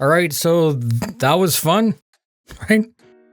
All right, so that was fun, right?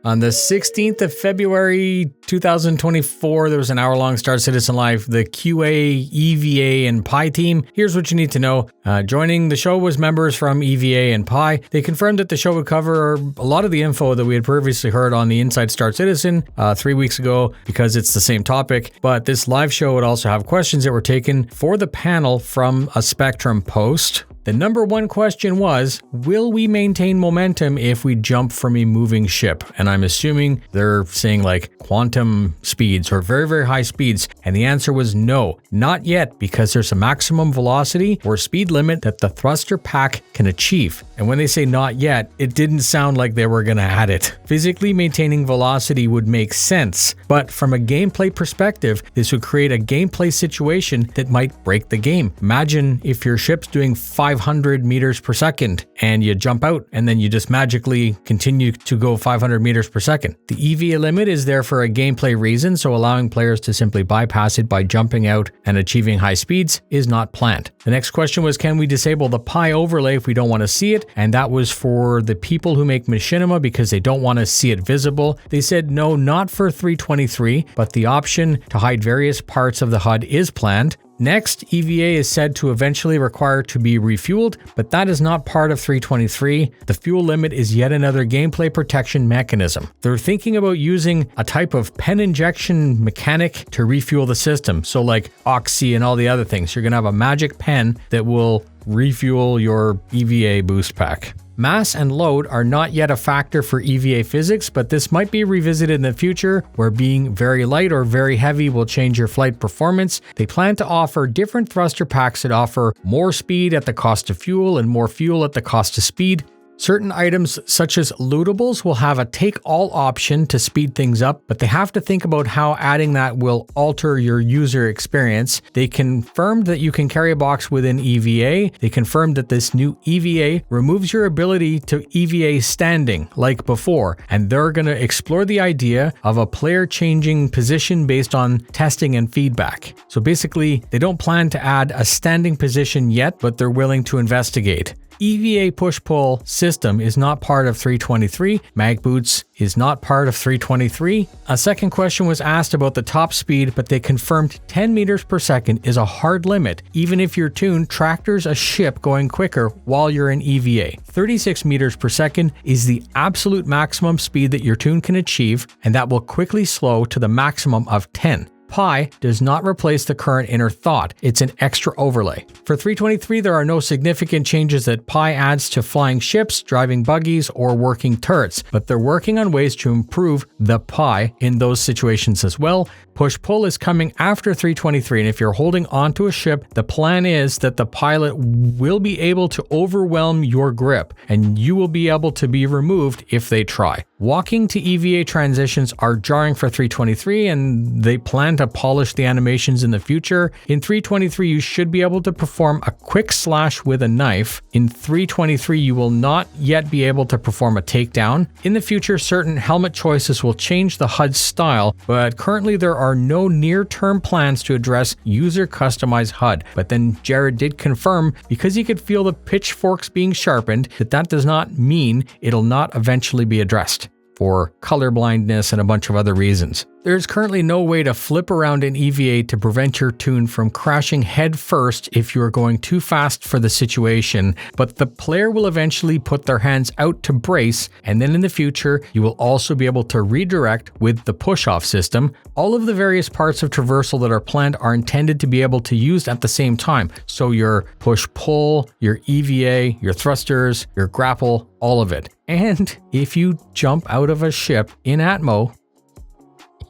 On the 16th of February, 2024, there was an hour-long Star Citizen Live, the QA, EVA, and PIE team. Here's what you need to know. Joining the show was members from EVA and PIE. They confirmed that the show would cover a lot of the info that we had previously heard on the Inside Star Citizen 3 weeks ago because it's the same topic. But this live show would also have questions that were taken for the panel from a Spectrum post. The number one question was, will we maintain momentum if we jump from a moving ship? And I'm assuming they're saying like quantum speeds or very, very high speeds. And the answer was no, not yet, because there's a maximum velocity or speed limit that the thruster pack can achieve. And when they say not yet, it didn't sound like they were going to add it. Physically maintaining velocity would make sense, but from a gameplay perspective, this would create a gameplay situation that might break the game. Imagine if your ship's doing 500 meters per second and you jump out and then you just magically continue to go 500 meters per second. The EVA limit is there for a gameplay reason, so allowing players to simply bypass it by jumping out and achieving high speeds is not planned. The next question was, can we disable the PIE overlay if we don't want to see it? And that was for the people who make machinima because they don't want to see it visible. They said no, not for 323, but the option to hide various parts of the HUD is planned. Next, EVA is said to eventually require to be refueled, but that is not part of 323. The fuel limit is yet another gameplay protection mechanism. They're thinking about using a type of pen injection mechanic to refuel the system. So like Oxy and all the other things, you're going to have a magic pen that will refuel your EVA boost pack. Mass and load are not yet a factor for EVA physics, but this might be revisited in the future, where being very light or very heavy will change your flight performance. They plan to offer different thruster packs that offer more speed at the cost of fuel and more fuel at the cost of speed. Certain items such as lootables will have a take-all option to speed things up, but they have to think about how adding that will alter your user experience. They confirmed that you can carry a box within EVA. They confirmed that this new EVA removes your ability to EVA standing like before, and they're going to explore the idea of a player changing position based on testing and feedback. So basically, they don't plan to add a standing position yet, but they're willing to investigate. EVA push-pull system is not part of 323. Mag boots is not part of 323. A second question was asked about the top speed, but they confirmed 10 meters per second is a hard limit, even if your tune tractors a ship going quicker while you're in EVA. 36 meters per second is the absolute maximum speed that your tune can achieve, and that will quickly slow to the maximum of 10. PIE does not replace the current inner thought, it's an extra overlay. For 323, there are no significant changes that PIE adds to flying ships, driving buggies, or working turrets, but they're working on ways to improve the PIE in those situations as well. Push-pull is coming after 323, and if you're holding onto a ship, the plan is that the pilot will be able to overwhelm your grip, and you will be able to be removed if they try. Walking to EVA transitions are jarring for 323, and they plan to polish the animations in the future. In 323, you should be able to perform a quick slash with a knife. In 323, you will not yet be able to perform a takedown. In the future, certain helmet choices will change the HUD style, but currently there are no near-term plans to address user-customized HUD. But then Jared did confirm, because he could feel the pitchforks being sharpened, that does not mean it'll not eventually be addressed for color blindness and a bunch of other reasons. There's currently no way to flip around in EVA to prevent your tune from crashing head first if you are going too fast for the situation, but the player will eventually put their hands out to brace, and then in the future, you will also be able to redirect with the push-off system. All of the various parts of traversal that are planned are intended to be able to use at the same time. So your push-pull, your EVA, your thrusters, your grapple, all of it. And if you jump out of a ship in Atmo,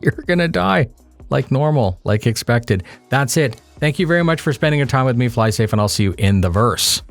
you're gonna die like normal, like expected. That's it. Thank you very much for spending your time with me. Fly safe, and I'll see you in the verse.